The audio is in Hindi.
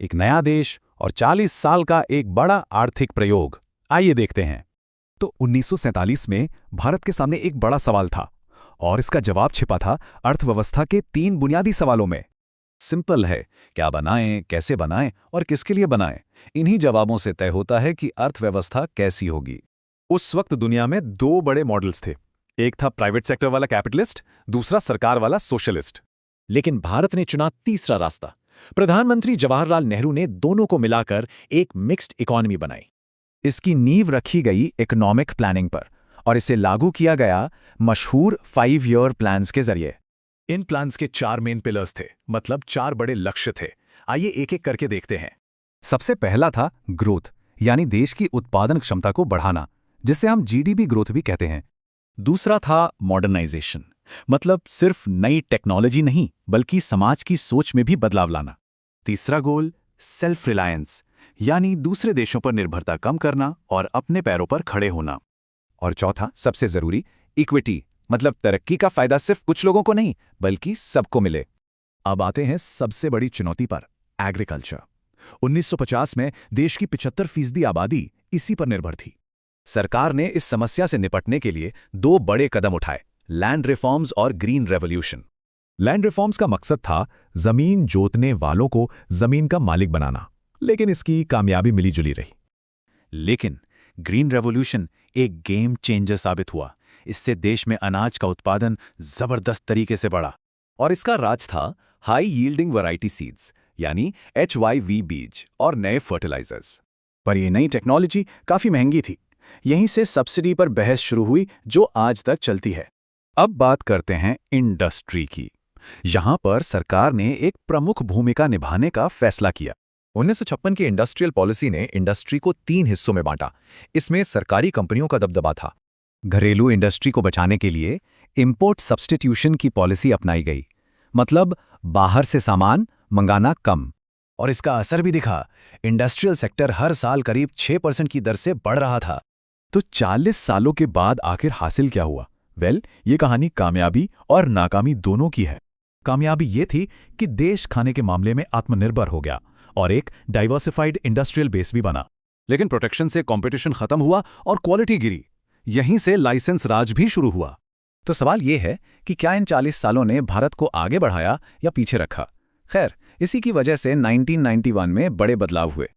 एक नया देश और 40 साल का एक बड़ा आर्थिक प्रयोग। आइए देखते हैं। तो 1947 में भारत के सामने एक बड़ा सवाल था और इसका जवाब छिपा था अर्थव्यवस्था के 3 बुनियादी सवालों में। सिंपल है, क्या बनाएं, कैसे बनाएं और किसके लिए बनाएं। इन्हीं जवाबों से तय होता है कि अर्थव्यवस्था कैसी होगी। उस वक्त दुनिया में 2 बड़े मॉडल्स थे। एक था प्राइवेट सेक्टर वाला कैपिटलिस्ट, दूसरा सरकार वाला सोशलिस्ट। लेकिन भारत ने चुना तीसरा रास्ता। प्रधानमंत्री जवाहरलाल नेहरू ने दोनों को मिलाकर एक मिक्स्ड इकोनॉमी बनाई। इसकी नींव रखी गई इकोनॉमिक प्लानिंग पर और इसे लागू किया गया मशहूर 5 ईयर प्लान्स के जरिए। इन प्लान्स के 4 मेन पिलर्स थे, मतलब 4 बड़े लक्ष्य थे। आइए एक एक करके देखते हैं। सबसे पहला था ग्रोथ, यानी देश की उत्पादन क्षमता को बढ़ाना, जिसे हम जीडीपी ग्रोथ भी कहते हैं। दूसरा था मॉडर्नाइजेशन, मतलब सिर्फ नई टेक्नोलॉजी नहीं बल्कि समाज की सोच में भी बदलाव लाना। तीसरा गोल सेल्फ रिलायंस, यानी दूसरे देशों पर निर्भरता कम करना और अपने पैरों पर खड़े होना। और चौथा, सबसे जरूरी, इक्विटी, मतलब तरक्की का फायदा सिर्फ कुछ लोगों को नहीं बल्कि सबको मिले। अब आते हैं सबसे बड़ी चुनौती पर, एग्रीकल्चर। 1950 में देश की 75% आबादी इसी पर निर्भर थी। सरकार ने इस समस्या से निपटने के लिए 2 बड़े कदम उठाए, लैंड रिफॉर्म्स और ग्रीन रेवोल्यूशन। लैंड रिफॉर्म्स का मकसद था जमीन जोतने वालों को जमीन का मालिक बनाना, लेकिन इसकी कामयाबी मिली जुली रही। लेकिन ग्रीन रेवोल्यूशन एक गेम चेंजर साबित हुआ। इससे देश में अनाज का उत्पादन जबरदस्त तरीके से बढ़ा और इसका राज था हाई यील्डिंग वैरायटी सीड्स, यानी HYV बीज और नए फर्टिलाइजर्स। पर ये नई टेक्नोलॉजी काफी महंगी थी। यहीं से सब्सिडी पर बहस शुरू हुई, जो आज तक चलती है। अब बात करते हैं इंडस्ट्री की। यहां पर सरकार ने एक प्रमुख भूमिका निभाने का फैसला किया। 1956 की इंडस्ट्रियल पॉलिसी ने इंडस्ट्री को 3 हिस्सों में बांटा। इसमें सरकारी कंपनियों का दबदबा था। घरेलू इंडस्ट्री को बचाने के लिए इंपोर्ट सब्स्टिट्यूशन की पॉलिसी अपनाई गई, मतलब बाहर से सामान मंगाना कम। और इसका असर भी दिखा। इंडस्ट्रियल सेक्टर हर साल करीब 6% की दर से बढ़ रहा था। तो 40 सालों के बाद आखिर हासिल क्या हुआ? ये कहानी कामयाबी और नाकामी दोनों की है। कामयाबी ये थी कि देश खाने के मामले में आत्मनिर्भर हो गया और एक डाइवर्सिफाइड इंडस्ट्रियल बेस भी बना। लेकिन प्रोटेक्शन से कंपटीशन खत्म हुआ और क्वालिटी गिरी। यहीं से लाइसेंस राज भी शुरू हुआ। तो सवाल ये है कि क्या इन 40 सालों ने भारत को आगे बढ़ाया या पीछे रखा? खैर, इसी की वजह से 1991 में बड़े बदलाव हुए।